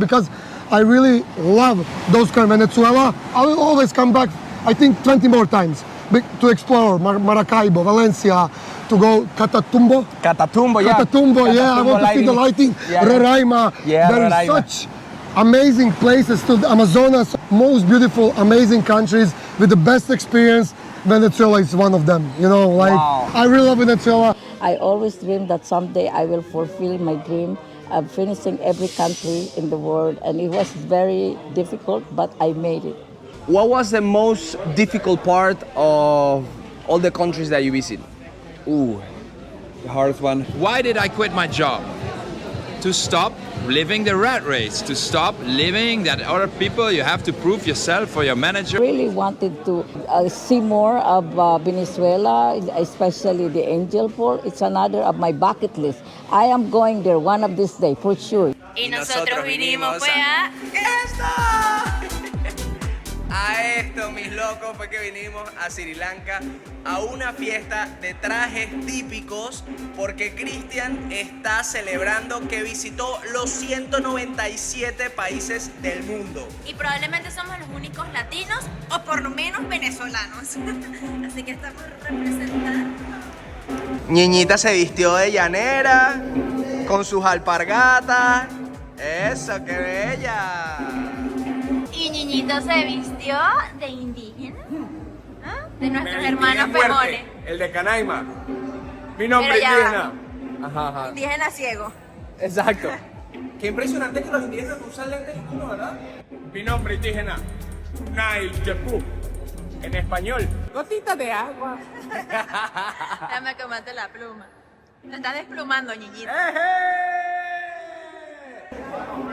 because I really love those kind of Venezuela. I will always come back, I think 20 more times to explore Maracaibo, Valencia, to go Catatumbo. Catatumbo, yeah. Catatumbo, yeah. I want to see the lighting. Yeah. Roraima. Yeah, there is Roraima. such amazing places to the Amazonas. Most beautiful, amazing countries with the best experience. Venezuela is one of them. You know, like Wow. I really love Venezuela. I always dream that someday I will fulfill my dream of finishing every country in the world, and it was very difficult, but I made it. What was the most difficult part of all the countries that you visit? Ooh, the hardest one. Why did I quit my job? To stop living the rat race, to stop living that other people, you have to prove yourself for your manager. I really wanted to see more of Venezuela, especially the Angel Port. It's another of my bucket list. I am going there one of these days, for sure. Y nosotros vinimos fue a... A esto, mis locos, fue que vinimos a Sri Lanka a una fiesta de trajes típicos porque Kristijan está celebrando que visitó los 197 países del mundo. Y probablemente somos los únicos latinos o por lo menos venezolanos. Así que estamos representando. Ñiñita se vistió de llanera con sus alpargatas. ¡Eso, qué bella! Y Niñito se vistió de indígena, ¿ah? De nuestros hermanos pemones. El de Canaima. Mi nombre Pero es ya indígena. Ajá. Indígena ciego. Exacto. Qué impresionante que los indígenas usan lentes y uno, ¿verdad? Mi nombre indígena, Nail Yepú. En español, gotita de agua. Déjame que mate la pluma. Me estás desplumando, Niñito.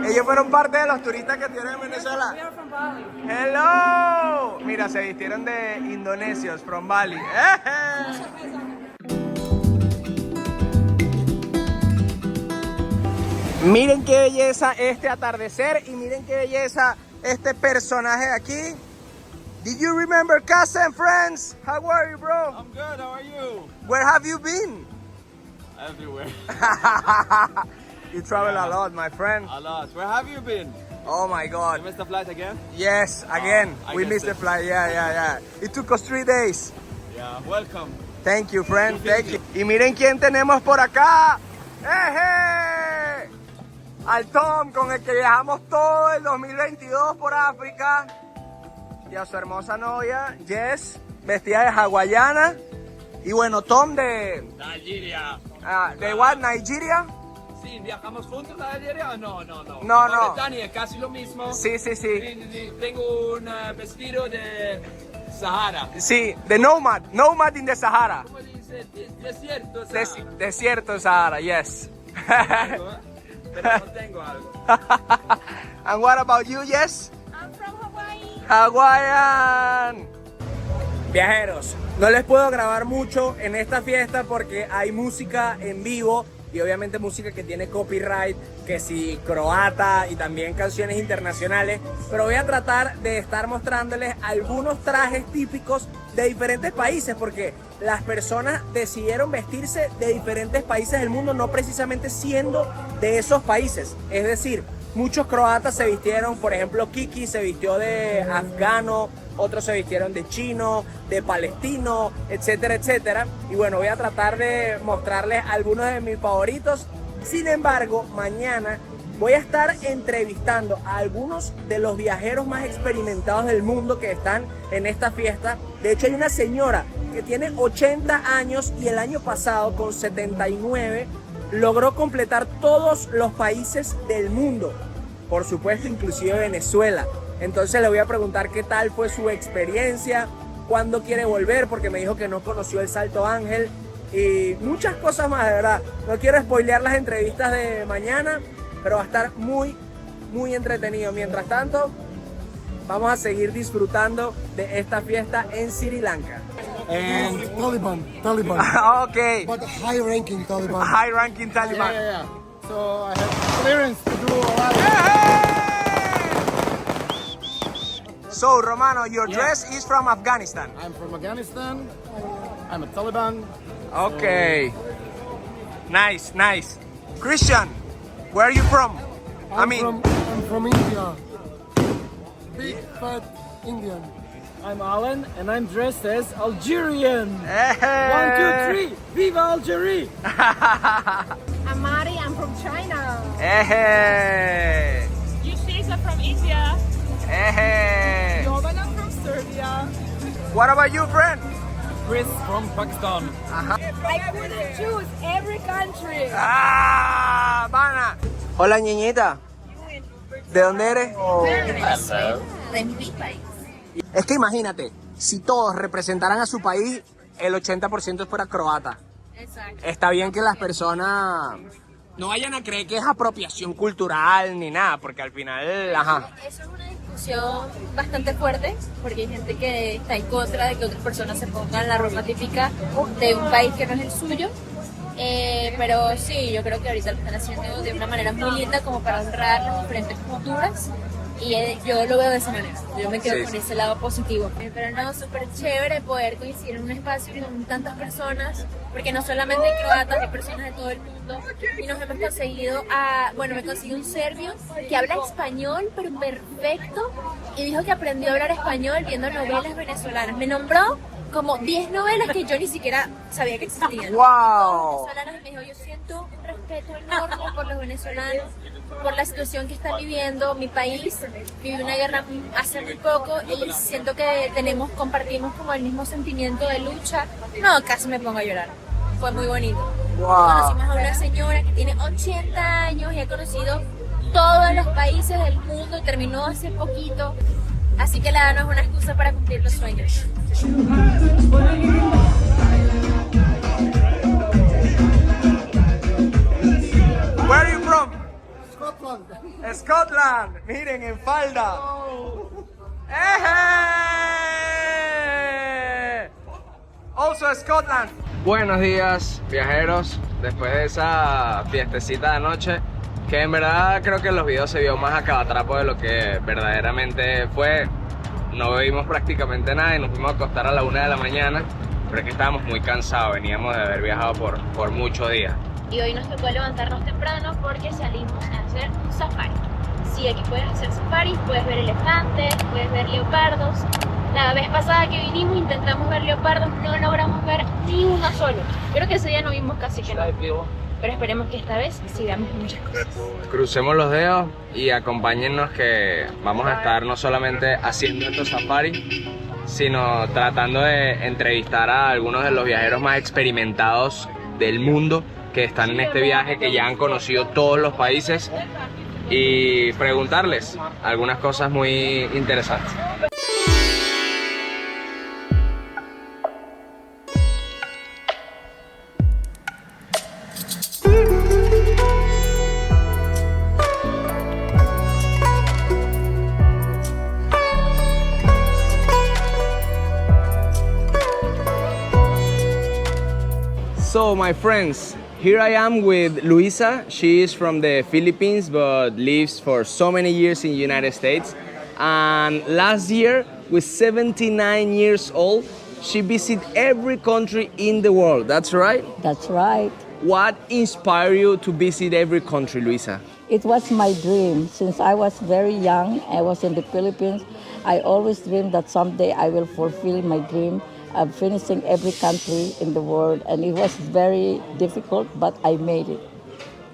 Ellos fueron parte de los turistas que tienen en Venezuela. Hello. Mira, se vistieron de indonesios, from Bali. Miren qué belleza este atardecer y miren qué belleza este personaje de aquí. Did you remember Casa and Friends? How are you, bro? I'm good, how are you? Where have you been? Everywhere. You travel a lot, my friend. A lot. Where have you been? Oh my God. You missed the flight again? Yes, again. I We guess missed the so. flight. Yeah. It took us 3 days. Yeah, welcome. Thank you, friend. Thank you. Y miren quién tenemos por acá. ¡Eje! Al Tom, con el que viajamos todo el 2022 por África. Y a su hermosa novia, Jess, vestida de hawaiana. Y bueno, Tom de... Nigeria. ¿De what? ¿Nigeria? Sí, ¿viajamos juntos a Nigeria o no? No. No. Mauritania, casi lo mismo. Sí. Tengo un vestido de Sahara. Sí, de Nomad in the Sahara. ¿Cómo dice? Desierto Sahara. Desierto Sahara, yes. Algo, ¿eh? Pero no tengo algo. And what about you, Jess? I'm from Hawaii. Hawaiian. Viajeros, no les puedo grabar mucho en esta fiesta porque hay música en vivo y obviamente música que tiene copyright, que sí, croata y también canciones internacionales, pero voy a tratar de estar mostrándoles algunos trajes típicos de diferentes países porque las personas decidieron vestirse de diferentes países del mundo, no precisamente siendo de esos países. Es decir, muchos croatas se vistieron, por ejemplo, Kiki se vistió de afgano, otros se vistieron de chino, de palestino, etcétera, etcétera. Y bueno, voy a tratar de mostrarles algunos de mis favoritos. Sin embargo, mañana voy a estar entrevistando a algunos de los viajeros más experimentados del mundo que están en esta fiesta. De hecho, hay una señora que tiene 80 años y el año pasado, con 79, logró completar todos los países del mundo. Por supuesto, inclusive Venezuela. Entonces le voy a preguntar qué tal fue su experiencia, cuándo quiere volver, porque me dijo que no conoció el Salto Ángel y muchas cosas más, de verdad. No quiero spoilear las entrevistas de mañana, pero va a estar muy entretenido. Mientras tanto, vamos a seguir disfrutando de esta fiesta en Sri Lanka. And Taliban. Okay. But high-ranking Taliban. High-ranking Taliban. Yeah. So I have clearance to do a lot. So, Romano, your dress is from Afghanistan. I'm from Afghanistan. I'm a Taliban. Okay. Nice. Kristijan, where are you from? I mean, I'm from India. Big fat Indian. I'm Alan and I'm dressed as Algerian. hey. 1, 2, 3, Viva Algeria! I'm Mari, I'm from China. Hey. Yushisa from India. Hey. Jovana from Serbia. What about you, friend? Chris from Pakistan. I couldn't choose every country. Ah, pana. Hola, niñita. ¿De dónde eres? De mi país. Es que imagínate, si todos representaran a su país, el 80% fuera croata. Exacto. Está bien que las personas no vayan a creer que es apropiación cultural ni nada, porque al final, ajá. Eso es una discusión bastante fuerte, porque hay gente que está en contra de que otras personas se pongan la ropa típica de un país que no es el suyo. Pero sí, yo creo que ahorita lo están haciendo de una manera muy linda como para honrar las diferentes culturas. Y yo lo veo de esa manera, yo me quedo con ese lado positivo. Pero no, súper chévere poder coincidir en un espacio con tantas personas, porque no solamente hay croatas, hay personas de todo el mundo. Y nos hemos conseguido me conseguí un serbio que habla español, pero perfecto, y dijo que aprendió a hablar español viendo novelas venezolanas. Me nombró como 10 novelas que yo ni siquiera sabía que existían. ¡Wow! Venezolanas, y me dijo, yo siento un respeto enorme por los venezolanos, por la situación que están viviendo. Mi país vivió una guerra hace muy poco y siento que compartimos como el mismo sentimiento de lucha. No, casi me pongo a llorar. Fue muy bonito. Wow. Conocimos a una señora que tiene 80 años y ha conocido todos los países del mundo, terminó hace poquito. Así que la edad no es una excusa para cumplir los sueños. Where are you from? Scotland. Scotland. Miren, en falda. ¡Eje! Also Scotland. Buenos días, viajeros. Después de esa fiestecita de anoche, que en verdad creo que en los videos se vio más a cabatrapo de lo que verdaderamente fue. No bebimos prácticamente nada y nos fuimos a acostar a la 1 de la mañana, pero es que estábamos muy cansados, veníamos de haber viajado por muchos días. Y hoy nos tocó levantarnos temprano porque salimos a hacer un safari. Sí, aquí puedes hacer safari, puedes ver elefantes, puedes ver leopardos. La vez pasada que vinimos intentamos ver leopardos, no logramos ver ni uno solo. Creo que ese día no vimos casi que nada. Pero esperemos que esta vez sí veamos muchas cosas. Crucemos los dedos y acompáñennos, que vamos a estar no solamente haciendo estos safaris, sino tratando de entrevistar a algunos de los viajeros más experimentados del mundo que están en este viaje, que ya han conocido todos los países, y preguntarles algunas cosas muy interesantes. So my friends, here I am with Louisa. She is from the Philippines but lives for so many years in the United States. And last year, with 79 years old, she visited every country in the world. That's right? That's right. What inspired you to visit every country, Louisa? It was my dream. Since I was very young, I was in the Philippines. I always dreamed that someday I will fulfill my dream of finishing every country in the world. And it was very difficult, but I made it.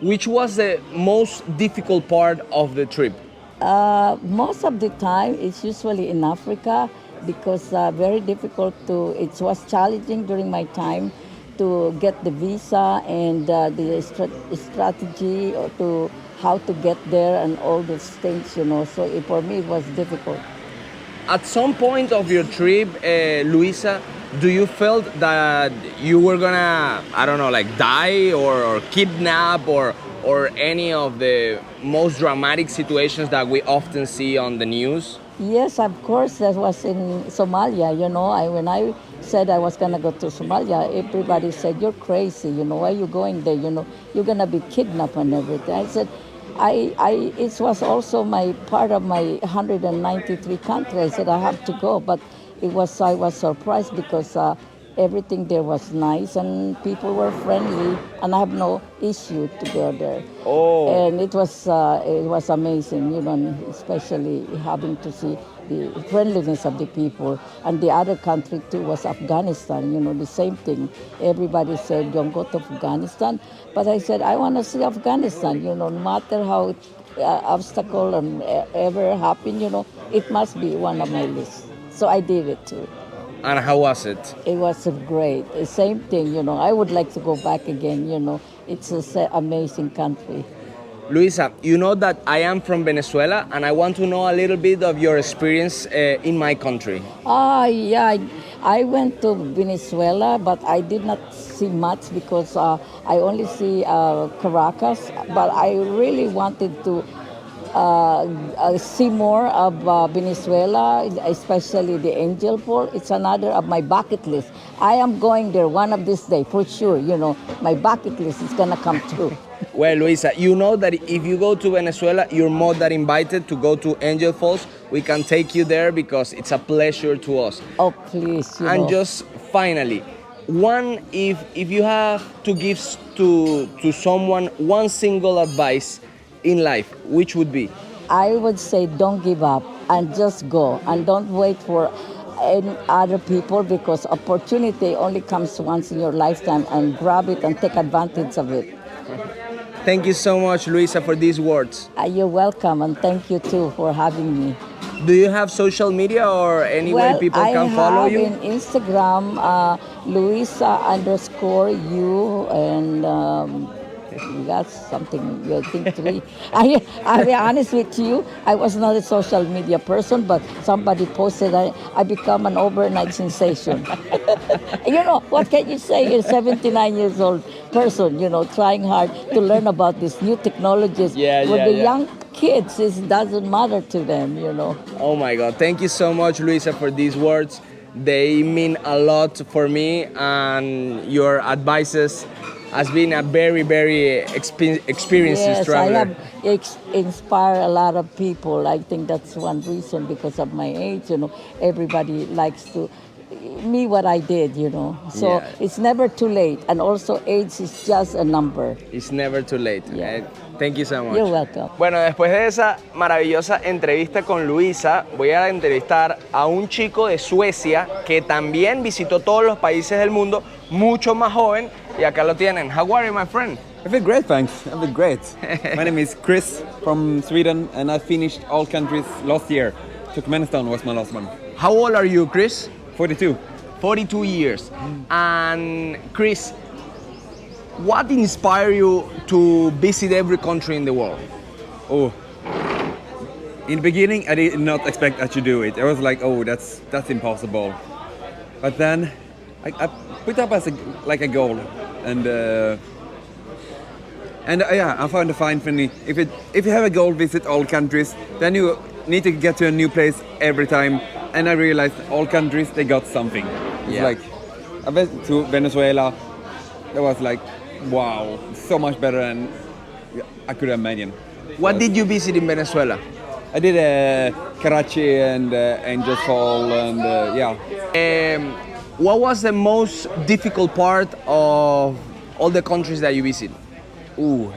Which was the most difficult part of the trip? Most of the time, it's usually in Africa because very difficult it was challenging during my time to get the visa and the strategy to how to get there and all those things, you know. So for me, it was difficult. At some point of your trip, Louisa, do you felt that you were gonna, I don't know, like die or kidnap or any of the most dramatic situations that we often see on the news? Yes, of course. That was in Somalia, you know. When I said I was going to go to Somalia, everybody said, you're crazy, you know, why are you going there? You know, you're going to be kidnapped and everything. I said, it was also my part of my 193 countries. I said I have to go, but I was surprised because everything there was nice and people were friendly, and I have no issue to go there. Oh. And it was amazing, you know, especially having to see the friendliness of the people. And the other country too was Afghanistan, you know, the same thing. Everybody said, don't go to Afghanistan. But I said, I want to see Afghanistan, you know, no matter how obstacle and ever happen, you know, it must be one of my lists. So I did it too. And how was it? It was great. The same thing, you know. I would like to go back again, you know. It's an amazing country. Luisa, you know that I am from Venezuela and I want to know a little bit of your experience in my country. Yeah, I went to Venezuela, but I did not see much because I only see Caracas, but I really wanted to see more of Venezuela, especially the Angel Fall. It's another of my bucket list. I am going there one of these days, for sure. You know, my bucket list is going to come true. Well, Luisa, you know that if you go to Venezuela, you're more than invited to go to Angel Falls. We can take you there because it's a pleasure to us. Oh, please. You and know. just finally, if you have to give to someone one single advice in life, which would be? I would say don't give up and just go and don't wait for any other people, because opportunity only comes once in your lifetime, and grab it and take advantage of it. Thank you so much, Luisa, for these words. You're welcome, and thank you too for having me. Do you have social media or any way people can follow you? I have in Instagram, Louisa_Yu, and that's something you think 3. I'll be honest with you, I was not a social media person, but somebody posted I become an overnight sensation. You know, what can you say? You're a 79 years old person, you know, trying hard to learn about these new technologies. With the young kids, it doesn't matter to them, you know. Oh my God, thank you so much, Luisa, for these words. They mean a lot for me, and your advices has been a very, very experienced traveler. I have inspired a lot of people. I think that's one reason, because of my age, you know, everybody likes to me what I did, you know. So it's never too late. And also age is just a number. It's never too late. Yeah. Thank you so much. You're welcome. Bueno, después de esa maravillosa entrevista con Luisa, voy a entrevistar a un chico de Suecia que también visitó todos los países del mundo, mucho más joven, y acá lo tienen. How are you, my friend? I feel great, thanks. I feel great. My name is Chris from Sweden, and I finished all countries last year. Turkmenistan was my last one. How old are you, Chris? 42. 42 years. And Chris, what inspired you to visit every country in the world? Oh, in the beginning, I did not expect I should do it. I was like, oh, that's impossible. But then I put up as a goal, and I found a fine funny. If you have a goal, visit all countries, then you need to get to a new place every time. And I realized all countries, they got something. It's like, I went to Venezuela. It was like, wow, so much better than I could imagine. What did you visit in Venezuela? I did Karachi and Angel Fall, and what was the most difficult part of all the countries that you visit? Ooh,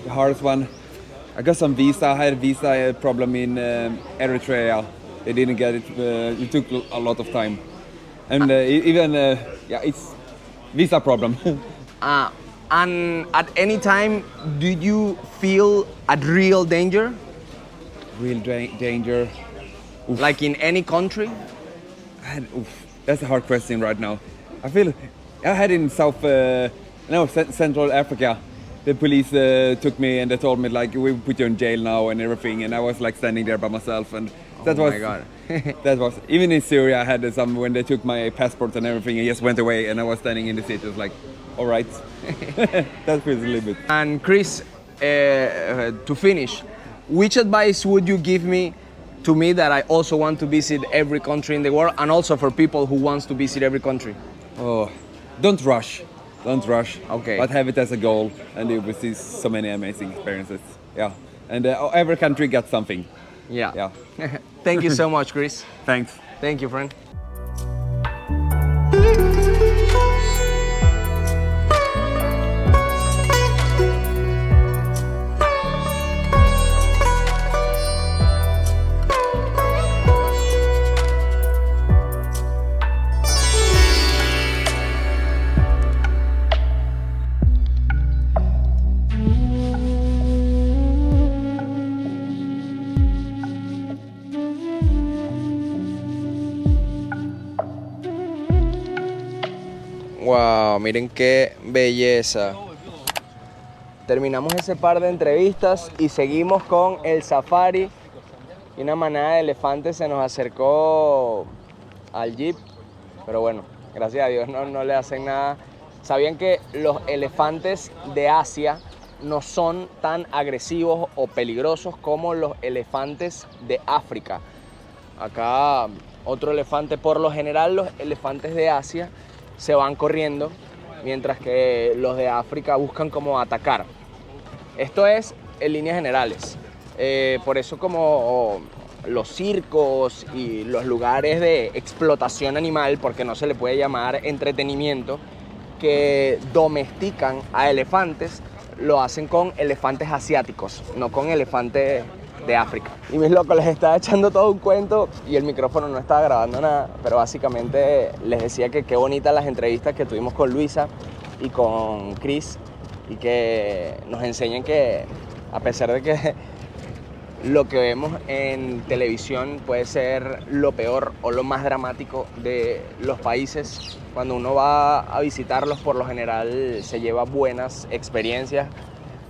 the hardest one. I got some visa. I had a visa problem in Eritrea. They didn't get it. It took a lot of time, and it's visa problem. And at any time, did you feel at real danger? Real danger. Oof. Like in any country? That's a hard question right now. I feel I had in Central Africa. The police took me and they told me like, we put you in jail now and everything, and I was like standing there by myself, and that was, my God. that was, even in Syria I had some, when they took my passport and everything, I just went away and I was standing in the city. It was like, all right. That feels a little bit. And Chris, to finish, which advice would you give me that I also want to visit every country in the world, and also for people who wants to visit every country? Oh, don't rush. Don't rush. Okay. But have it as a goal, and you will see so many amazing experiences. Yeah. And every country got something. Yeah. Thank you so much, Chris. Thanks. Thank you, friend. Wow, miren qué belleza. Terminamos ese par de entrevistas y seguimos con el safari. Y una manada de elefantes se nos acercó al jeep, pero bueno, gracias a Dios no le hacen nada. ¿Sabían que los elefantes de Asia no son tan agresivos o peligrosos como los elefantes de África? Acá otro elefante, por lo general los elefantes de Asia se van corriendo, mientras que los de África buscan como atacar. Esto es en líneas generales. Por eso como los circos y los lugares de explotación animal, porque no se le puede llamar entretenimiento, que domestican a elefantes, lo hacen con elefantes asiáticos, no con elefantes de África. Y mis locos, les estaba echando todo un cuento y el micrófono no estaba grabando nada, pero básicamente les decía que qué bonitas las entrevistas que tuvimos con Luisa y con Chris, y que nos enseñan que a pesar de que lo que vemos en televisión puede ser lo peor o lo más dramático de los países, cuando uno va a visitarlos por lo general se lleva buenas experiencias.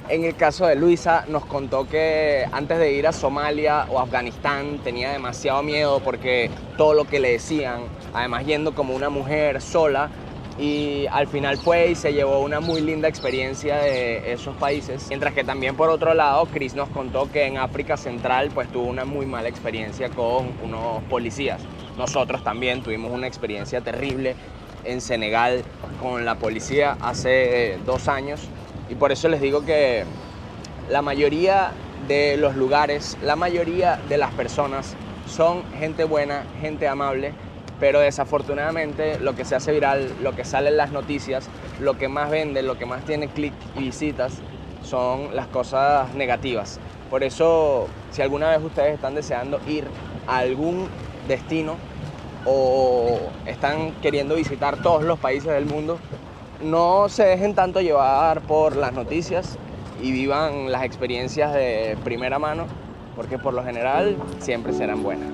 En el caso de Luisa nos contó que antes de ir a Somalia o Afganistán tenía demasiado miedo porque todo lo que le decían, además yendo como una mujer sola, y al final fue y se llevó una muy linda experiencia de esos países. Mientras que también por otro lado, Chris nos contó que en África Central pues tuvo una muy mala experiencia con unos policías. Nosotros también tuvimos una experiencia terrible en Senegal con la policía hace 2 años, y por eso les digo que la mayoría de los lugares, la mayoría de las personas son gente buena, gente amable, pero desafortunadamente lo que se hace viral, lo que sale en las noticias, lo que más vende, lo que más tiene clic y visitas son las cosas negativas. Por eso, si alguna vez ustedes están deseando ir a algún destino o están queriendo visitar todos los países del mundo, no se dejen tanto llevar por las noticias y vivan las experiencias de primera mano, porque por lo general siempre serán buenas.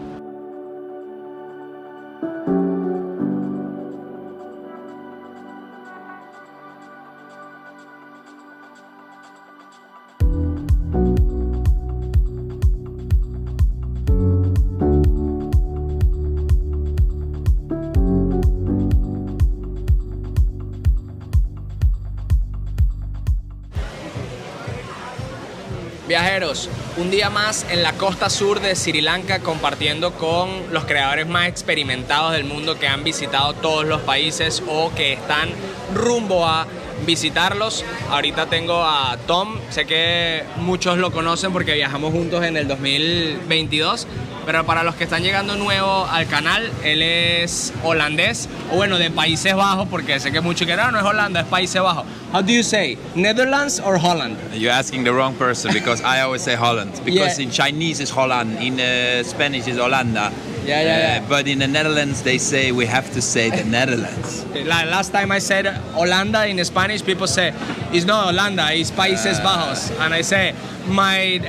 Viajeros, un día más en la costa sur de Sri Lanka compartiendo con los creadores más experimentados del mundo que han visitado todos los países o que están rumbo a visitarlos. Ahorita tengo a Tom, sé que muchos lo conocen porque viajamos juntos en el 2022, pero para los que están llegando nuevo al canal, él es holandés, o bueno, de Países Bajos, porque sé que muchos que no es Holanda, es Países Bajos. How do you say, Netherlands or Holland? You're asking the wrong person because I always say Holland. Because in Chinese it's Holland, in Spanish it's Holanda. Yeah. But in the Netherlands they say we have to say the Netherlands. Last time I said Holanda in Spanish, people say it's not Holanda, it's Países Bajos, and I say my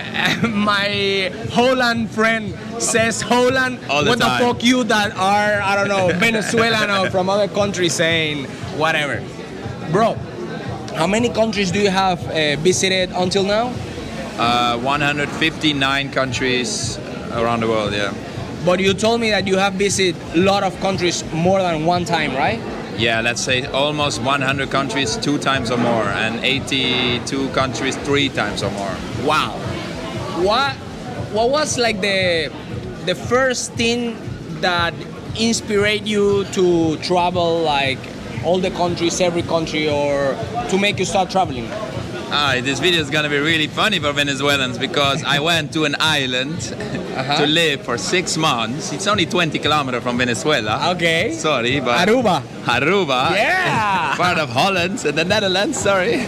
Holland friend says Holland. All the what time. The fuck you that are, I don't know, Venezuelan or from other countries saying whatever. Bro, how many countries do you have visited until now? 159 countries around the world, yeah. But you told me that you have visited a lot of countries more than one time, right? Yeah, let's say almost 100 countries 2 times or more, and 82 countries 3 times or more. Wow. What was like the first thing that inspired you to travel like all the countries, every country, or to make you start traveling? This video is gonna be really funny for Venezuelans because I went to an island to live for 6 months. It's only 20 kilometers from Venezuela. Okay. Sorry, but Aruba. Yeah. Part of Holland and the Netherlands. Sorry.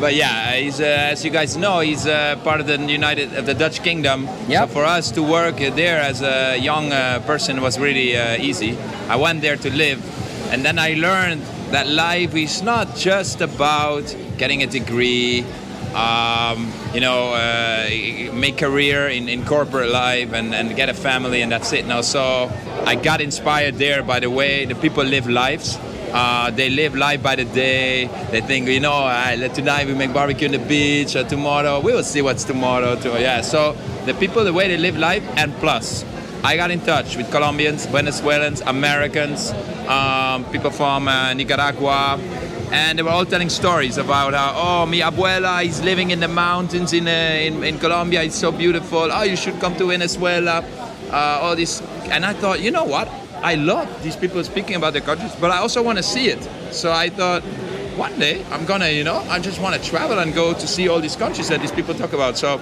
But yeah, he's, as you guys know, he's part of the Dutch Kingdom. Yep. So for us to work there as a young person was really easy. I went there to live, and then I learned that life is not just about getting a degree, make career in corporate life and get a family, and that's it now. So I got inspired there by the way the people live lives. They live life by the day. They think, tonight we make barbecue on the beach, or tomorrow we will see what's tomorrow. So the people, the way they live life, and plus, I got in touch with Colombians, Venezuelans, Americans, people from Nicaragua, and they were all telling stories about how, mi abuela is living in the mountains in Colombia. It's so beautiful. Oh, you should come to Venezuela. All this, and I thought, you know what? I love these people speaking about their countries, but I also want to see it. So I thought, one day I'm gonna, I just want to travel and go to see all these countries that these people talk about. So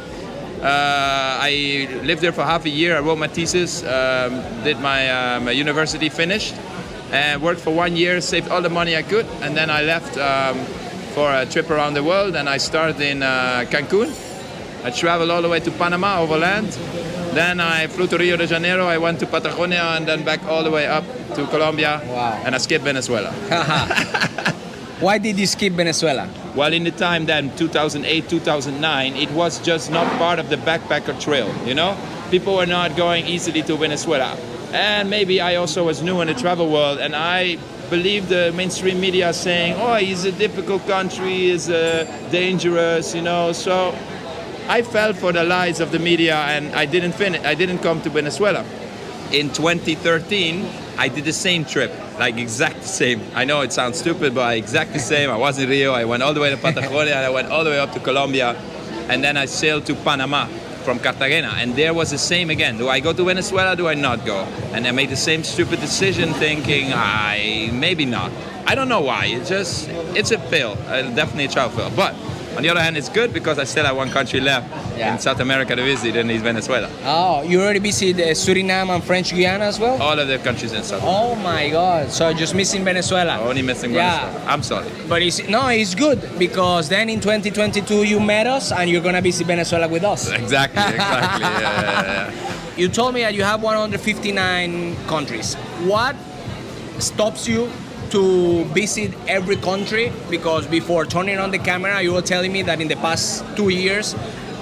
I lived there for half a year. I wrote my thesis, did my university, finished, and worked for 1 year, saved all the money I could, and then I left for a trip around the world, and I started in Cancun. I traveled all the way to Panama overland. Then I flew to Rio de Janeiro, I went to Patagonia, and then back all the way up to Colombia. Wow. And I skipped Venezuela. Why did you skip Venezuela? Well, in the time then, 2008, 2009, it was just not part of the backpacker trail, People were not going easily to Venezuela. And maybe I also was new in the travel world, and I believe the mainstream media saying, oh, it's a difficult country, it's dangerous, So I fell for the lies of the media, and I didn't come to Venezuela. In 2013, I did the same trip, like exact same. I know it sounds stupid, but exact the same. I was in Rio, I went all the way to Patagonia, and I went all the way up to Colombia, and then I sailed to Panama from Cartagena, and there was the same again. Do I go to Venezuela, do I not go? And I made the same stupid decision thinking, maybe not. I don't know why, it's a fail, definitely a travel fail. But on the other hand, it's good because I still have one country left in South America to visit, and it's Venezuela. Oh, you already visited Suriname and French Guiana as well? All of the countries in South Oh my God, so just missing Venezuela. Only missing Venezuela. I'm sorry. But it's good because then in 2022 you met us and you're going to visit Venezuela with us. Exactly. Yeah. You told me that you have 159 countries. What stops you to visit every country? Because before turning on the camera, you were telling me that in the past 2 years,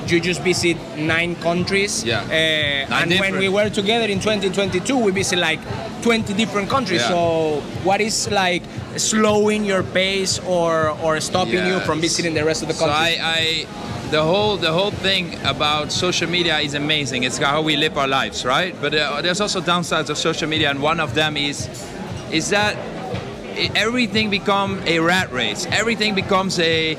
you just visit 9 countries. Yeah. And when we were together in 2022, we visit like 20 different countries. Yeah. So what is like slowing your pace or stopping you from visiting the rest of the countries? So the whole thing about social media is amazing. It's how we live our lives, right? But there's also downsides of social media, and one of them is that everything becomes a rat race. Everything becomes a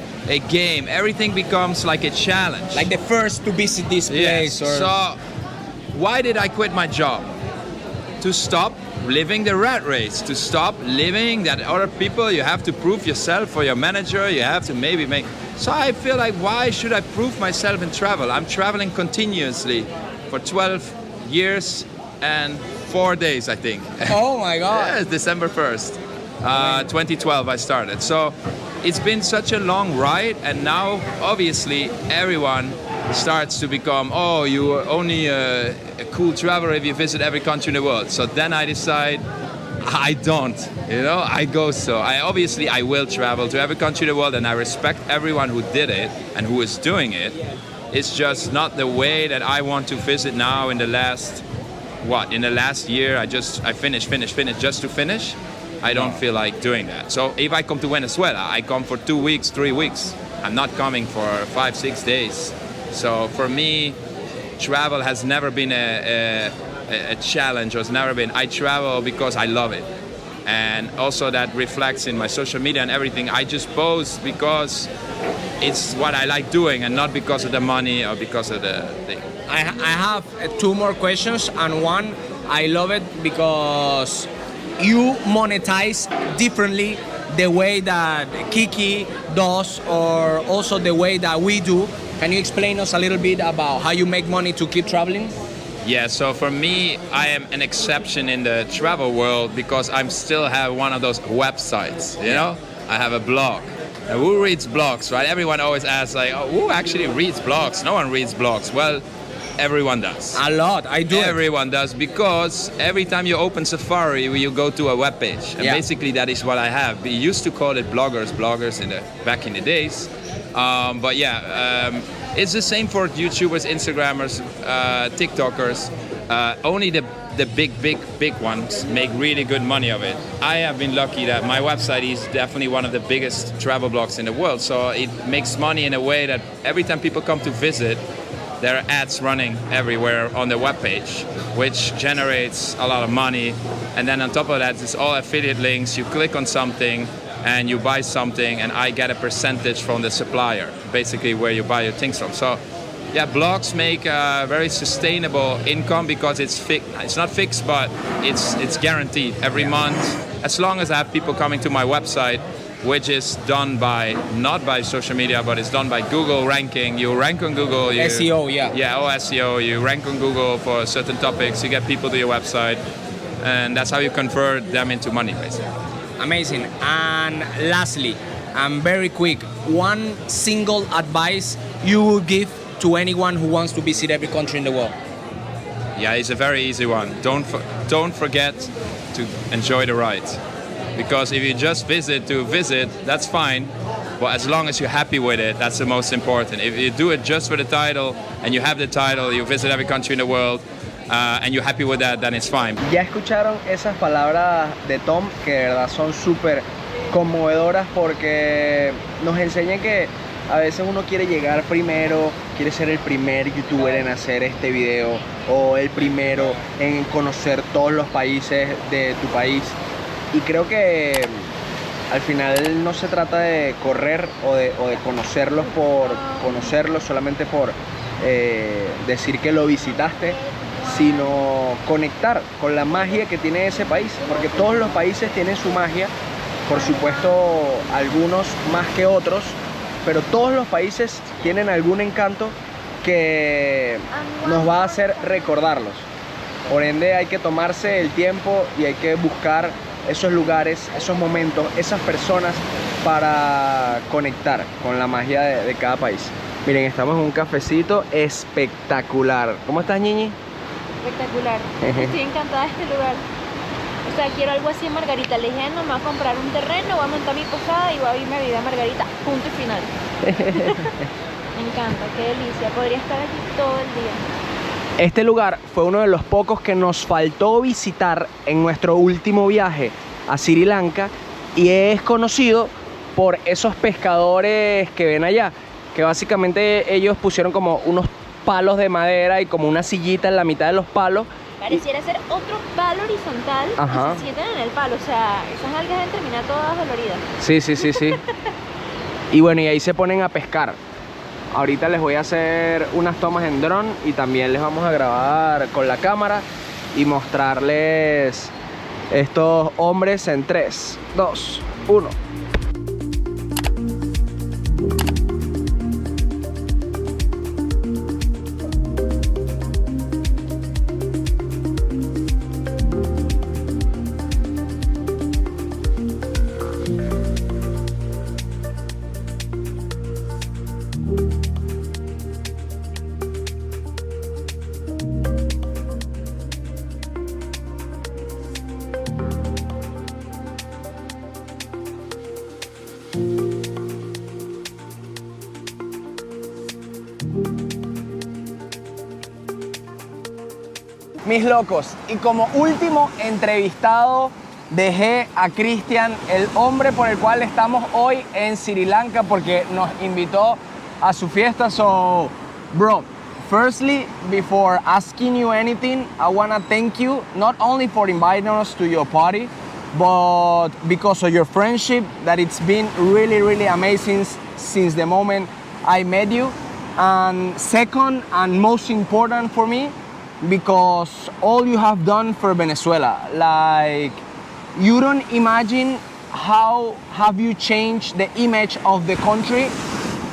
game. Everything becomes like a challenge. Like the first to visit this place. Yes. So why did I quit my job? To stop living the rat race. To stop living that other people, you have to prove yourself for your manager. You have to maybe make... So I feel like, why should I prove myself in travel? I'm traveling continuously for 12 years and 4 days, I think. Oh my God. Yes, December 1st. 2012 I started. So it's been such a long ride, and now obviously everyone starts to become, oh, you are only a cool traveler if you visit every country in the world. So then I decide I don't, I go. So I will travel to every country in the world, and I respect everyone who did it and who is doing it. It's just not the way that I want to visit now. In the last year I finished just to finish. I don't feel like doing that. So if I come to Venezuela, I come for 2 weeks, 3 weeks. I'm not coming for 5-6 days. So for me, travel has never been a challenge, or has never been. I travel because I love it. And also that reflects in my social media and everything. I just post because it's what I like doing, and not because of the money or because of the thing. I have 2 more questions, and one, I love it because you monetize differently the way that Kiki does, or also the way that we do. Can you explain us a little bit about how you make money to keep traveling? Yeah, so for me, I am an exception in the travel world because I still have one of those websites, I have a blog. And who reads blogs, right? Everyone always asks, like, oh, who actually reads blogs? No one reads blogs. Well, everyone does. A lot, I do. Everyone does, because every time you open Safari, you go to a web page, and basically that is what I have. We used to call it bloggers back in the days, But yeah, it's the same for YouTubers, Instagrammers, TikTokers. Only the big ones make really good money of it. I have been lucky that my website is definitely one of the biggest travel blogs in the world. So it makes money in a way that every time people come to visit, there are ads running everywhere on the webpage, which generates a lot of money. And then on top of that, it's all affiliate links. You click on something and you buy something, and I get a percentage from the supplier, basically where you buy your things from. So yeah, blogs make a very sustainable income because it's not fixed, but it's guaranteed every month. As long as I have people coming to my website, which is done by, not by social media, but it's done by Google ranking. You rank on Google. SEO, yeah. Yeah, SEO. You rank on Google for certain topics. You get people to your website, and that's how you convert them into money, basically. Amazing. And lastly, and very quick, one single advice you would give to anyone who wants to visit every country in the world? Yeah, it's a very easy one. Don't forget to enjoy the ride. Because if you just visit to visit, that's fine. But as long as you're happy with it, that's the most important. If you do it just for the title, and you have the title, you visit every country in the world, and you're happy with that, then it's fine. Ya escucharon esas palabras de Tom, que de verdad son súper conmovedoras porque nos enseñan que a veces uno quiere llegar primero, quiere ser el primer youtuber en hacer este video o el primero en conocer todos los países de tu país. Y creo que al final no se trata de correr o de conocerlos por conocerlos, solamente por decir que lo visitaste, sino conectar con la magia que tiene ese país, porque todos los países tienen su magia, por supuesto algunos más que otros, pero todos los países tienen algún encanto que nos va a hacer recordarlos. Por ende hay que tomarse el tiempo y hay que buscar esos lugares, esos momentos, esas personas para conectar con la magia de cada país. Miren, estamos en un cafecito espectacular. ¿Cómo estás, Ñiñi? Espectacular. Estoy encantada de este lugar. O sea, quiero algo así en Margarita. Le dije, no, me voy a comprar un terreno, voy a montar mi posada y voy a irme a vivir a Margarita. Punto y final. Me encanta, qué delicia. Podría estar aquí todo el día. Este lugar fue uno de los pocos que nos faltó visitar en nuestro último viaje a Sri Lanka y es conocido por esos pescadores que ven allá, que básicamente ellos pusieron como unos palos de madera y como una sillita en la mitad de los palos. Pareciera ser otro palo horizontal. Ajá. Y se sientan en el palo, o sea, esas algas deben terminar todas doloridas. Sí. Y bueno, y ahí se ponen a pescar. Ahorita les voy a hacer unas tomas en dron y también les vamos a grabar con la cámara y mostrarles estos hombres en 3, 2, 1. Mis locos, y como último entrevistado dejé a Kristijan, el hombre por el cual estamos hoy en Sri Lanka, porque nos invitó a su fiesta. So, bro, firstly, before asking you anything, I wanna thank you not only for inviting us to your party, but because of your friendship, that it's been really amazing since the moment I met you. And second, and most important for me, because all you have done for Venezuela, like, you don't imagine how have you changed the image of the country,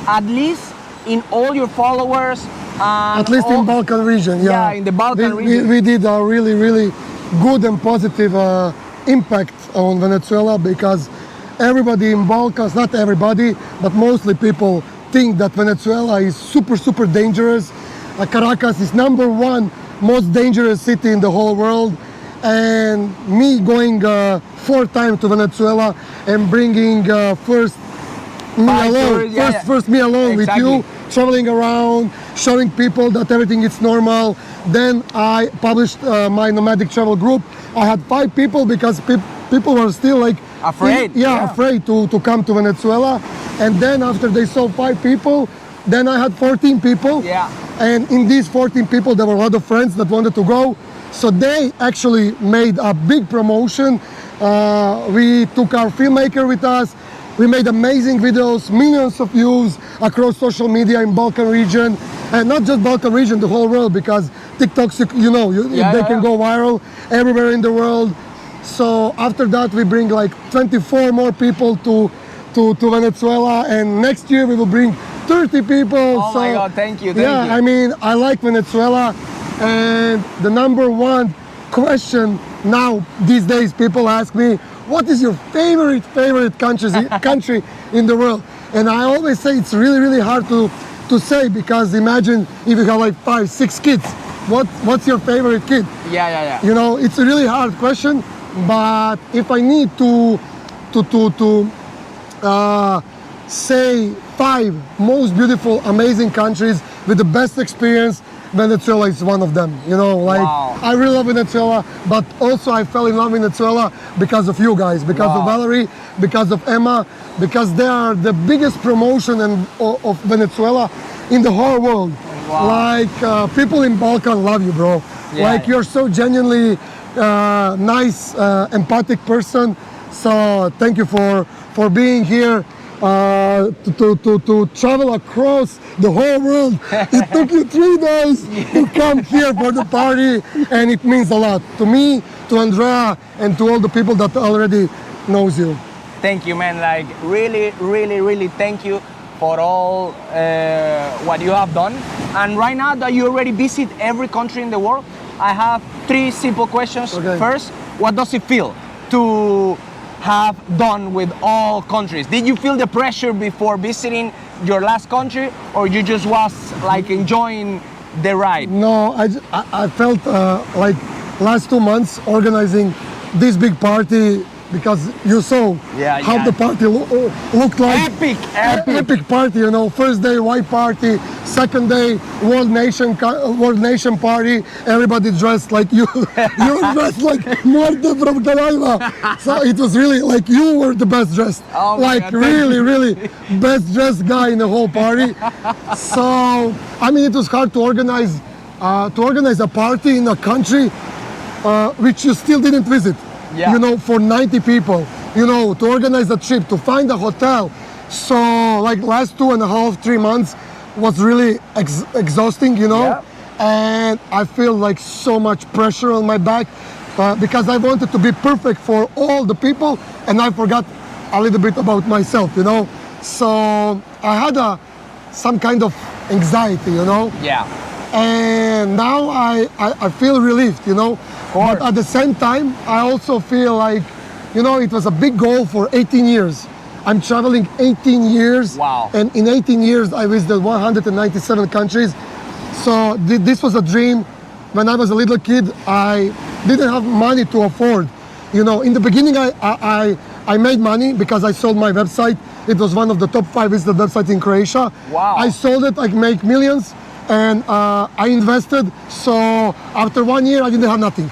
at least in all your followers. At least in Balkan region, yeah. Yeah, in the Balkan region. We did a really good and positive impact on Venezuela, because everybody in Balkans, not everybody, but mostly people think that Venezuela is super dangerous. Caracas is #1 most dangerous city in the whole world, and me going 4 times to Venezuela and bringing first me alone. tourists, yeah, First me alone Exactly. with you, traveling around, showing people that everything is normal. Then I published my nomadic travel group. I had 5 people because people were still like Afraid, yeah. afraid to come to Venezuela. And then after they saw 5 people, then I had 14 people. Yeah. And in these 14 people, there were a lot of friends that wanted to go. So they actually made a big promotion. We took our filmmaker with us. We made amazing videos, millions of views across social media in Balkan region. And not just Balkan region, the whole world, because TikToks, they can go viral everywhere in the world. So after that, we bring like 24 more people to Venezuela. And next year, we will bring 30 people. Oh my God, thank you. Yeah, I mean, I like Venezuela. And the number one question now these days, people ask me, what is your favorite country in the world? And I always say it's really hard to say, because imagine if you have like 5, 6 kids, what's your favorite kid? Yeah. You know, it's a really hard question. But if I need to say 5 most beautiful, amazing countries with the best experience, Venezuela is one of them. You know, like Wow. I really love Venezuela, but also I fell in love with Venezuela because of you guys, because of Valerie, because of Emma, because they are the biggest promotion of Venezuela in the whole world. Wow. Like people in Balkan love you, bro. Yeah. Like you're so genuinely nice, empathic person. So thank you for being here. To travel across the whole world. It took you 3 days to come here for the party, and it means a lot to me, to Andrea, and to all the people that already knows you. Thank you, man. Like really thank you for all what you have done. And right now that you already visit every country in the world, I have 3 simple questions. Okay. First, what does it feel to have done with all countries? Did you feel the pressure before visiting your last country, or you just was like enjoying the ride? No, I felt like last 2 months organizing this big party, because you saw how the party looked like. Epic party, you know. First day white party, second day world nation party. Everybody dressed like you. You were dressed like Muerte from Caraiba. So it was really like you were the best dressed. Oh my like God, really best dressed guy in the whole party. So I mean, it was hard to organize a party in a country which you still didn't visit. Yeah. You know, for 90 people, you know, to organize a trip, to find a hotel. So like last 2.5, 3 months was really exhausting, you know. Yeah. And I feel like so much pressure on my back because I wanted to be perfect for all the people, and I forgot a little bit about myself, you know. So I had some kind of anxiety, you know. Yeah. And now I feel relieved, you know. But at the same time, I also feel like, you know, it was a big goal for 18 years. I'm traveling 18 years. Wow. And in 18 years, I visited 197 countries. So this was a dream. When I was a little kid, I didn't have money to afford. You know, in the beginning, I made money because I sold my website. It was one of the top 5 visited websites in Croatia. Wow. I sold it, I make millions. And I invested, so after 1 year I didn't have nothing.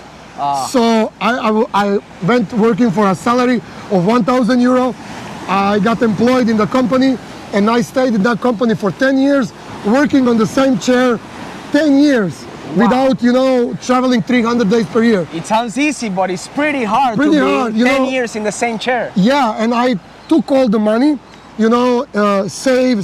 So I went working for a salary of 1,000 euro. I got employed in the company, and I stayed in that company for 10 years, working on the same chair 10 years. Wow. Without, you know, traveling 300 days per year. It sounds easy, but it's pretty hard to be 10 years in the same chair. Yeah, and I took all the money, you know, save,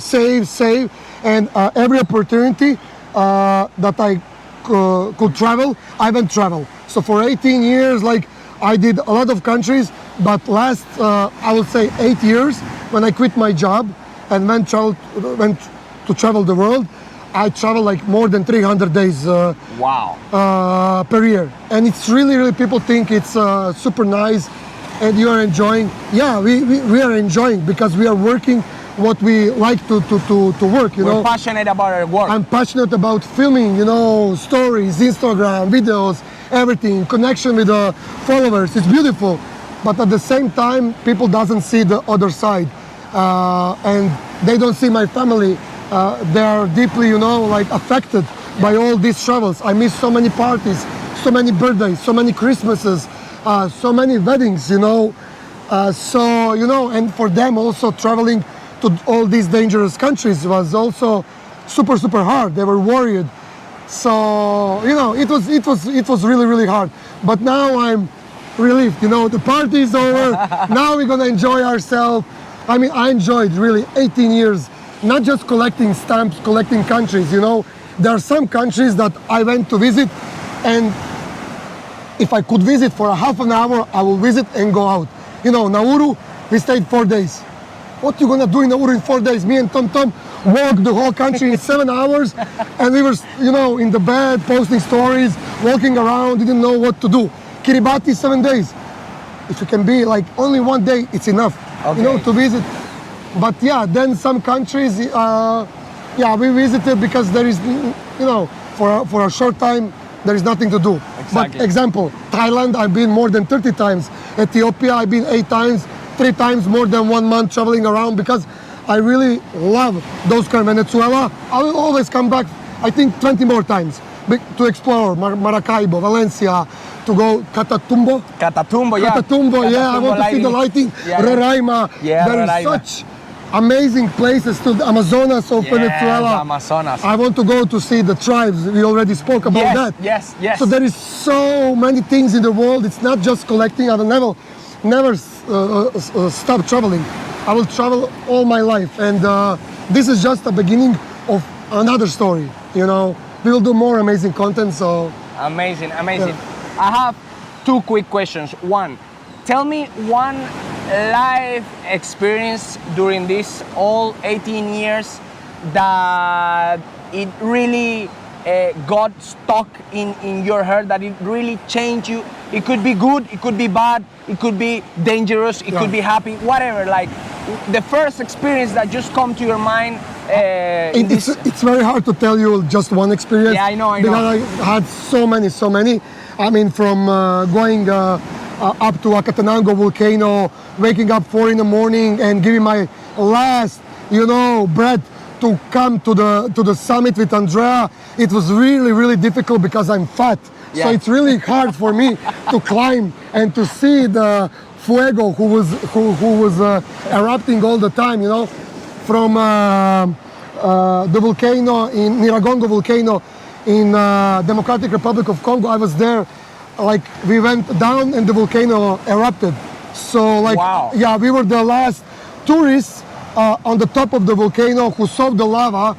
and every opportunity that I could travel, I went travel. So for 18 years, like I did a lot of countries, but last, I would say 8 years, when I quit my job and went to travel the world, I travel like more than 300 days per year. And it's really, people think it's super nice and you are enjoying. Yeah, we are enjoying because we are working what we like to work, you know. We're passionate about our work. I'm passionate about filming, you know, stories, Instagram, videos, everything, connection with the followers. It's beautiful. But at the same time, people doesn't see the other side. and they don't see my family. They are deeply, like affected by all these travels. I miss so many parties, so many birthdays, so many Christmases, so many weddings, and for them also traveling to all these dangerous countries was also super, super hard. They were worried. So, it was really, really hard. But now I'm relieved, the party is over. Now we're gonna enjoy ourselves. I mean, I enjoyed really 18 years, not just collecting stamps, collecting countries, There are some countries that I went to visit, and if I could visit for a half an hour, I will visit and go out. Nauru, we stayed 4 days. What you gonna do in Nauru in 4 days? Me and Tom walked the whole country in 7 hours, and we were, in the bed, posting stories, walking around, didn't know what to do. Kiribati, 7 days. If you can be like only 1 day, it's enough, to visit. But yeah, then some countries, we visited because there is, for a short time, there is nothing to do. Exactly. But example, Thailand, I've been more than 30 times. Ethiopia, I've been 8 times, 3 times more than 1 month traveling around because I really love those kind of Venezuela. I will always come back, I think 20 more times to explore Maracaibo, Valencia, to go Catatumbo. Catatumbo, yeah. Catatumbo, yeah. I want to see the lighting. Yeah. Roraima. Yeah, there Roraima. is such amazing places to the Amazonas of Venezuela. Amazonas. I want to go to see the tribes. We already spoke about that. Yes. So there is so many things in the world. It's not just collecting. I will never stop traveling. I will travel all my life, and this is just the beginning of another story. We will do more amazing content. So amazing. I have 2 quick questions. One, tell me one life experience during this all 18 years that it really got stuck in your heart, that it really changed you. It could be good, it could be bad, it could be dangerous, it could be happy, whatever. Like the first experience that just come to your mind. It's very hard to tell you just one experience. Yeah, I know. Because I had so many. I mean, from going up to Akatanango volcano, waking up 4 in the morning and giving my last, breath to come to the summit with Andrea. It was really, really difficult because I'm fat. Yeah. So it's really hard for me to climb and to see the fuego who was erupting all the time, from the volcano in Niragongo volcano in Democratic Republic of Congo. I was there, like we went down and the volcano erupted. So wow. Yeah, we were the last tourists on the top of the volcano who saw the lava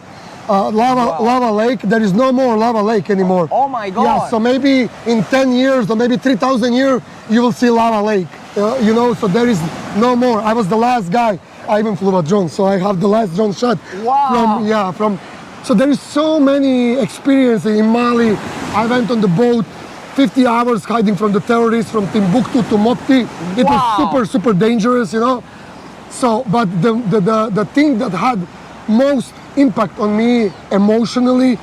lake. There is no more lava lake anymore. Oh my God. Yeah, so maybe in 10 years or maybe 3,000 years, you will see lava lake. So there is no more. I was the last guy. I even flew a drone, so I have the last drone shot. Wow. So there is so many experiences in Mali. I went on the boat, 50 hours hiding from the terrorists from Timbuktu to Mopti. It was super, super dangerous, So, but the thing that had most impact on me emotionally,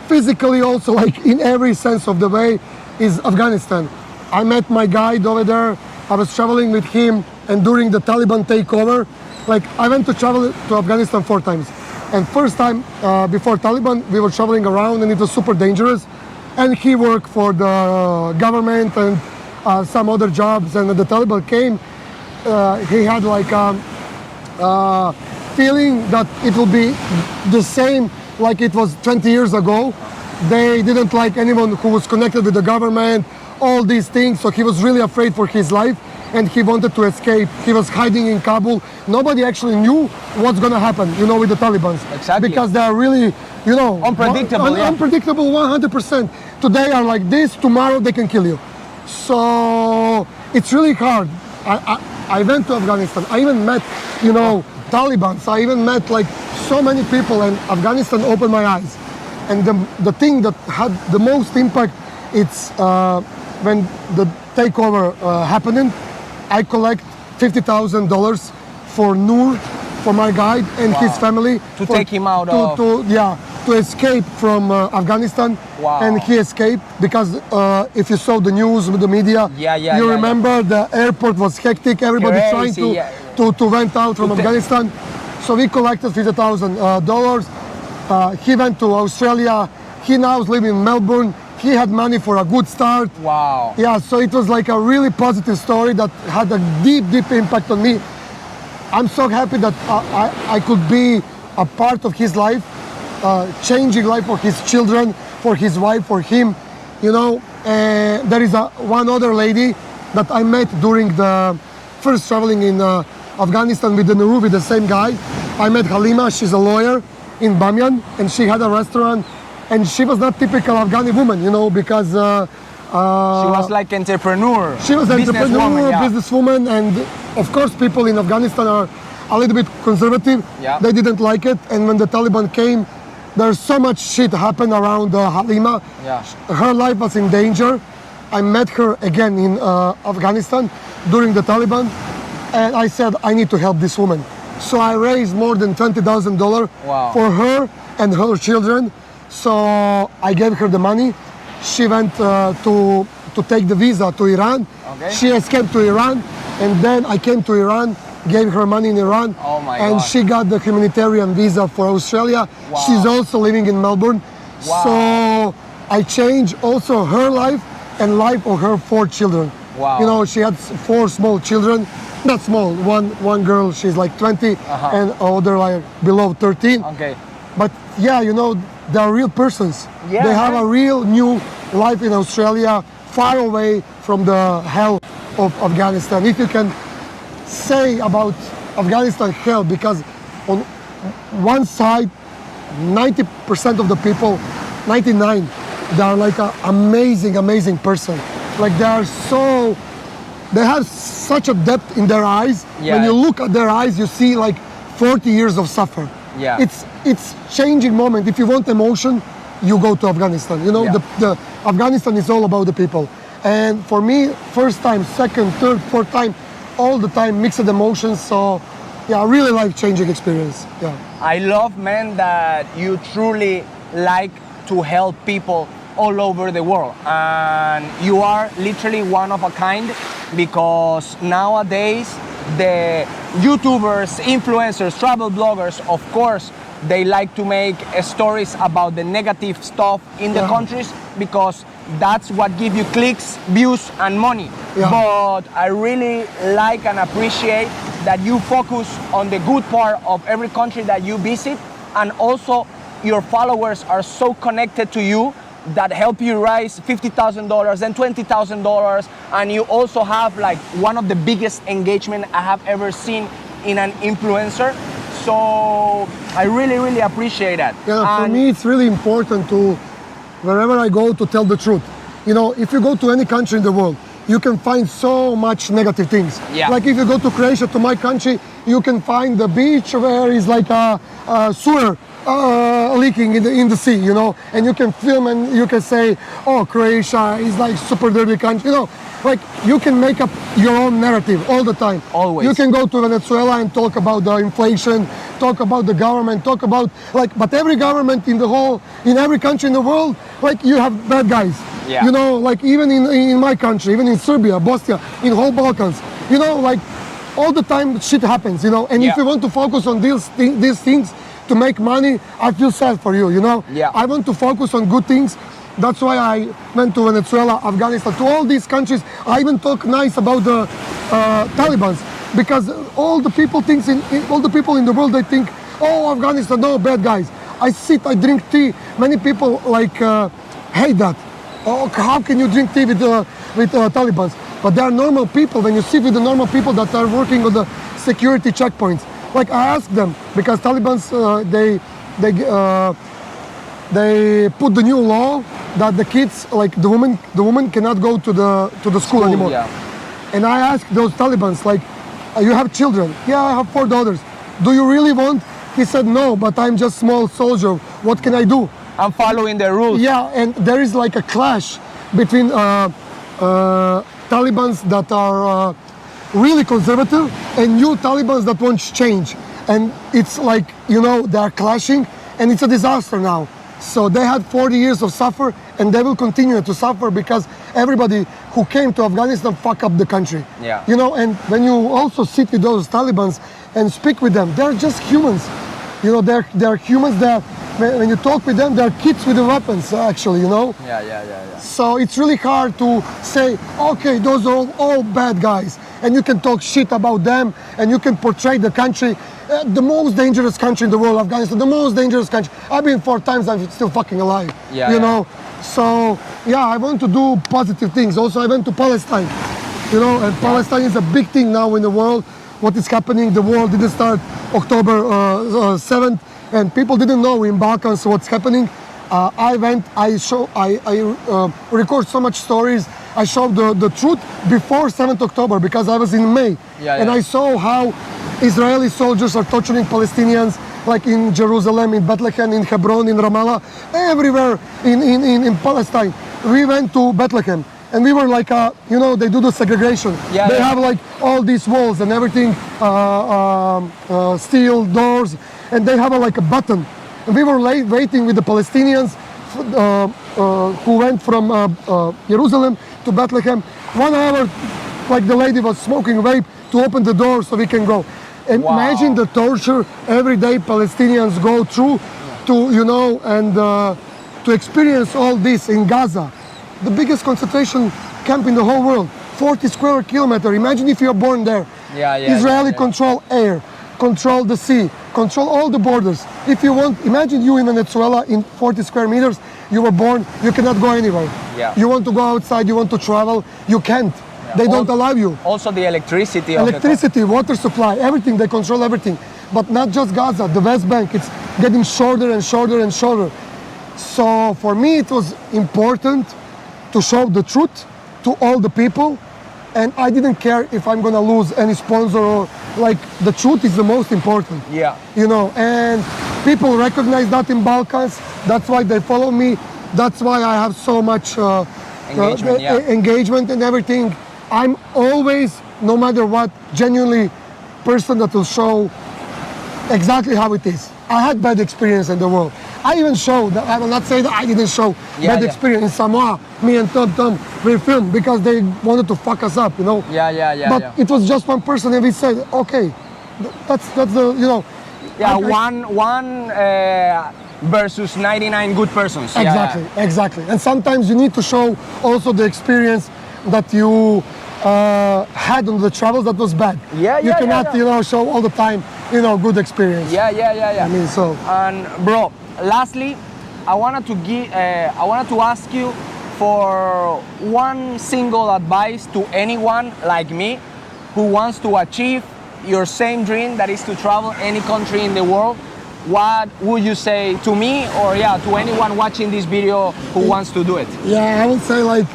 physically also, like in every sense of the way, is Afghanistan. I met my guide over there. I was traveling with him, and during the Taliban takeover, I went to travel to Afghanistan 4 times. And first time before Taliban, we were traveling around and it was super dangerous. And he worked for the government and some other jobs. And when the Taliban came, he had feeling that it will be the same like it was 20 years ago. They didn't like anyone who was connected with the government, all these things. So he was really afraid for his life and he wanted to escape. He was hiding in Kabul. Nobody actually knew what's going to happen, with the Taliban. Exactly. Because they are really, unpredictable. Unpredictable 100%. Today are like this, tomorrow they can kill you. So it's really hard. I went to Afghanistan. I even met, Taliban. I even met so many people, and Afghanistan opened my eyes. And the thing that had the most impact, it's when the takeover happened. I collect $50,000 for Noor, for my guide and his family. To take him out of... To escape from Afghanistan. Wow. And he escaped because if you saw the news with the media, you remember the airport was hectic, everybody trying to went out from Afghanistan. So we collected $50,000. He went to Australia. He now is living in Melbourne. He had money for a good start. Wow. Yeah, so it was like a really positive story that had a deep, deep impact on me. I'm so happy that I could be a part of his life, changing life for his children, for his wife, for him. You know, there is one other lady that I met during the first traveling in Afghanistan with the Nehru, with the same guy. I met Halima, she's a lawyer in Bamyan, and she had a restaurant. And she was not typical Afghani woman, you know, because she was like entrepreneur. She was an entrepreneur, yeah. businesswoman, and of course people in Afghanistan are a little bit conservative. Yeah. They didn't like it, and when the Taliban came, there's so much shit happened around Halima. Yeah. Her life was in danger. I met her again in Afghanistan during the Taliban, and I said, I need to help this woman. So I raised more than $20,000 for her and her children. So I gave her the money. She went to take the visa to Iran. Okay. She escaped to Iran, and then I came to Iran, gave her money in Iran, and God. she got the humanitarian visa for Australia. Wow. She's also living in Melbourne. Wow. So I changed also her life and life of her 4 children. Wow. You know, she had 4 small children. Not small. One girl, she's like 20, and other like below 13. Okay. But yeah, you know, they are real persons. Yeah, they have a real new life in Australia, far away from the hell of Afghanistan. If you can say about Afghanistan hell, because on one side, 90% of the people, 99, they are like an amazing, amazing person. Like they have such a depth in their eyes. Yeah. When you look at their eyes, you see like 40 years of suffering. Yeah. It's changing moment. If you want emotion, you go to Afghanistan. You know, the Afghanistan is all about the people. And for me, first time, second, third, fourth time, all the time, mixed emotions. So yeah, really life-changing experience. Yeah. I love, man, that you truly like to help people all over the world. And you are literally one of a kind, because nowadays the YouTubers, influencers, travel bloggers, of course, they like to make stories about the negative stuff in the countries, because that's what gives you clicks, views, and money. Yeah. But I really like and appreciate that you focus on the good part of every country that you visit, and also your followers are so connected to you that help you raise $50,000 and $20,000, and you also have like one of the biggest engagement I have ever seen in an influencer. So I really, really appreciate that. Yeah, for me it's really important to, wherever I go, to tell the truth. You know, if you go to any country in the world, you can find so much negative things. Yeah. Like if you go to Croatia, to my country, you can find the beach where is like a sewer leaking in the sea, you know, and you can film and you can say, oh, Croatia is like super dirty country, you know, like you can make up your own narrative all the time. Always. You can go to Venezuela and talk about the inflation, talk about the government, talk about like, but every government in every country in the world, like you have bad guys. Yeah. You know, like even in my country, even in Serbia, Bosnia, in whole Balkans, you know, like all the time shit happens, you know, and if you want to focus on these things to make money, I feel sad for you, you know. Yeah. I want to focus on good things. That's why I went to Venezuela, Afghanistan, to all these countries. I even talk nice about the Taliban, because all the people in the world, they think, oh, Afghanistan, no, bad guys. I drink tea. Many people like hate that. Oh, how can you drink tea with Taliban? But they are normal people. When you sit with the normal people that are working on the security checkpoints, like I asked them, because Taliban they put the new law that the kids, like the woman cannot go to the school anymore. Yeah. And I asked those Talibans, like, you have children? Yeah, I have 4 daughters. Do you really want? He said, no, but I'm just small soldier. What can I do? I'm following the rules. Yeah, and there is like a clash between Talibans that are really conservative and new Talibans that want change. And it's like, you know, they are clashing and it's a disaster now. So they had 40 years of suffer, and they will continue to suffer because everybody who came to Afghanistan fuck up the country. Yeah. You know, and when you also sit with those Talibans and speak with them, they're just humans. You know, they're humans. When you talk with them, they're kids with the weapons, actually, you know? Yeah. So it's really hard to say, okay, those are all bad guys. And you can talk shit about them, and you can portray the country, the most dangerous country in the world, Afghanistan, the most dangerous country. I've been 4 times, I'm still fucking alive, you know? So, yeah, I want to do positive things. Also, I went to Palestine, you know, and Palestine is a big thing now in the world. What is happening, the war didn't start October 7th, and people didn't know in Balkans what's happening. I record so much stories. I showed the truth before 7th October because I was in May. And I saw how Israeli soldiers are torturing Palestinians, like in Jerusalem, in Bethlehem, in Hebron, in Ramallah, everywhere in Palestine. We went to Bethlehem. And we were like, you know, they do the segregation. They have like all these walls and everything, steel doors, and they have like a button. And we were waiting with the Palestinians who went from Jerusalem to Bethlehem. 1 hour, like the lady was smoking vape to open the door so we can go. And imagine the torture every day Palestinians go through to, you know, and to experience all this in Gaza. The biggest concentration camp in the whole world, 40 square kilometers. Imagine if you're born there. Israeli control air, control the sea, control all the borders. If you want, imagine you in Venezuela in 40 square meters, you were born, you cannot go anywhere. You want to go outside, you want to travel, you can't. They don't allow you. Also the electricity. Electricity, water supply, everything, they control everything. But not just Gaza, the West Bank, it's getting shorter and shorter and shorter. So for me, it was important to show the truth to all the people, and I didn't care if I'm gonna lose any sponsor or like the truth is the most important. You know, and people recognize that in Balkans. That's why they follow me. That's why I have so much engagement and everything. I'm always, no matter what, genuinely person that will show exactly how it is. I had bad experience in the world. I even showed, I will not say that I didn't show bad experience in Samoa. Me and Tom, we filmed because they wanted to fuck us up, you know. But it was just one person, and we said, okay, that's the, you know. One versus 99 good persons. Exactly. And sometimes you need to show also the experience that you had on the travels that was bad. You cannot, you know, show all the time, you know, good experience. I mean, so. And bro, lastly, I wanted to ask you for one single advice to anyone like me who wants to achieve your same dream, that is to travel any country in the world. What would you say to me, or to anyone watching this video who wants to do it? I would say like,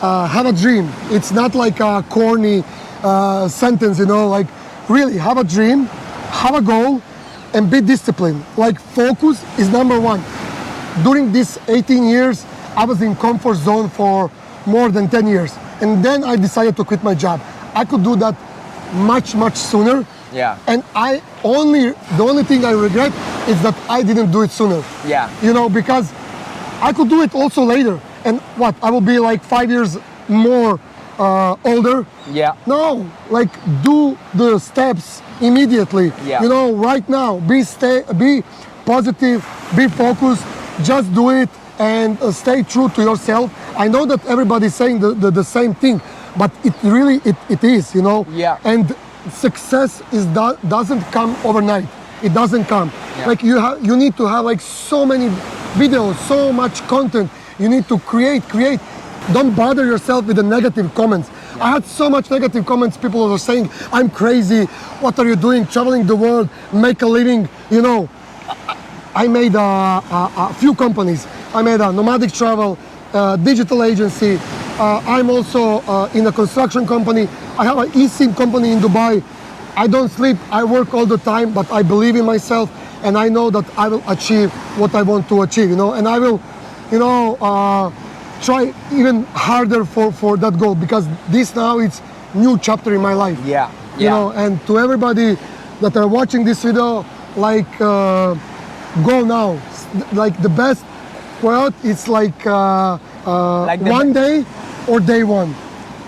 have a dream. It's not like a corny sentence, you know, like really have a dream, have a goal, and be disciplined. Like focus is number one. During these 18 years, I was in comfort zone for more than 10 years. And then I decided to quit my job. I could do that much sooner. And the only thing I regret is that I didn't do it sooner. You know, because I could do it also later. And what, I will be like 5 years more older? No, like do the steps immediately. You know, right now, be positive, be focused, just do it and stay true to yourself. I know that everybody's saying the same thing, but it really is, you know. And success doesn't come overnight. It doesn't come. Like you need to have like so many videos, so much content. You need to create. Don't bother yourself with the negative comments. I had so much negative comments. People were saying, I'm crazy. What are you doing? Traveling the world, make a living. You know, I made a few companies. I made a nomadic travel, digital agency. I'm also in a construction company. I have an eSIM company in Dubai. I don't sleep. I work all the time, but I believe in myself, and I know that I will achieve what I want to achieve. You know, and I will, you know, try even harder for that goal, because this now it's new chapter in my life. You know, and to everybody that are watching this video, like go now. Like the best quote, it's like, Like the- one day or day one.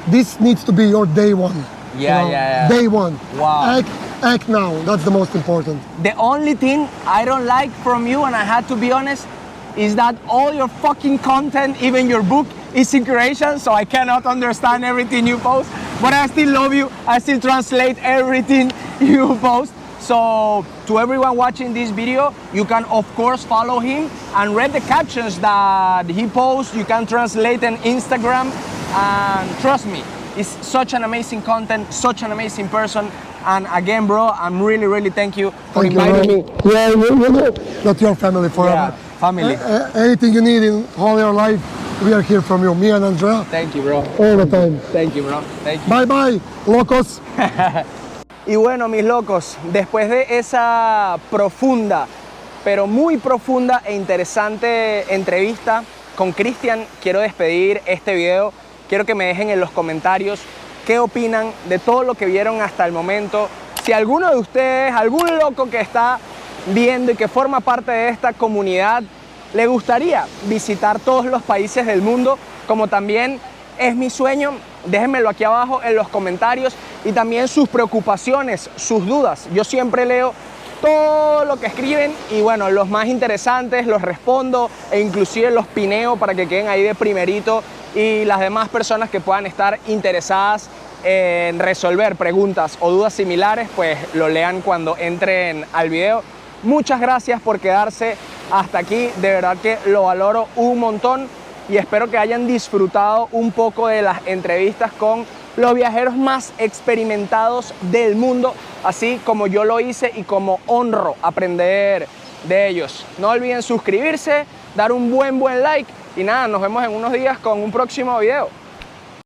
This needs to be your day one. Yeah, yeah. Day one. Wow. Act now. That's the most important. The only thing I don't like from you, and I had to be honest, is that all your fucking content, even your book, is in Croatian, so I cannot understand everything you post. But I still love you. I still translate everything you post. So to everyone watching this video, you can of course follow him and read the captions that he posts. You can translate on Instagram, and trust me, it's such an amazing content, such an amazing person. And again, bro, I'm really thank you for inviting me. Yeah, you know that you're family forever. Yeah, family. Anything you need in all your life, we are here from you. Me and Andrea. Thank you, bro. All the time. Thank you, bro. Thank you. Bye bye, locos. Y bueno, mis locos, después de esa profunda, pero muy profunda e interesante entrevista con Kristijan, quiero despedir este video. Quiero que me dejen en los comentarios qué opinan de todo lo que vieron hasta el momento. Si alguno de ustedes, algún loco que está viendo y que forma parte de esta comunidad, le gustaría visitar todos los países del mundo, como también es mi sueño, déjenmelo aquí abajo en los comentarios, y también sus preocupaciones, sus dudas. Yo siempre leo todo lo que escriben y bueno, los más interesantes los respondo e inclusive los pineo para que queden ahí de primerito, y las demás personas que puedan estar interesadas en resolver preguntas o dudas similares, pues lo lean cuando entren al video. Muchas gracias por quedarse hasta aquí, de verdad que lo valoro un montón y espero que hayan disfrutado un poco de las entrevistas con los viajeros más experimentados del mundo, así como yo lo hice y como honro aprender de ellos. No olviden suscribirse, dar un buen like y nada, nos vemos en unos días con un próximo video.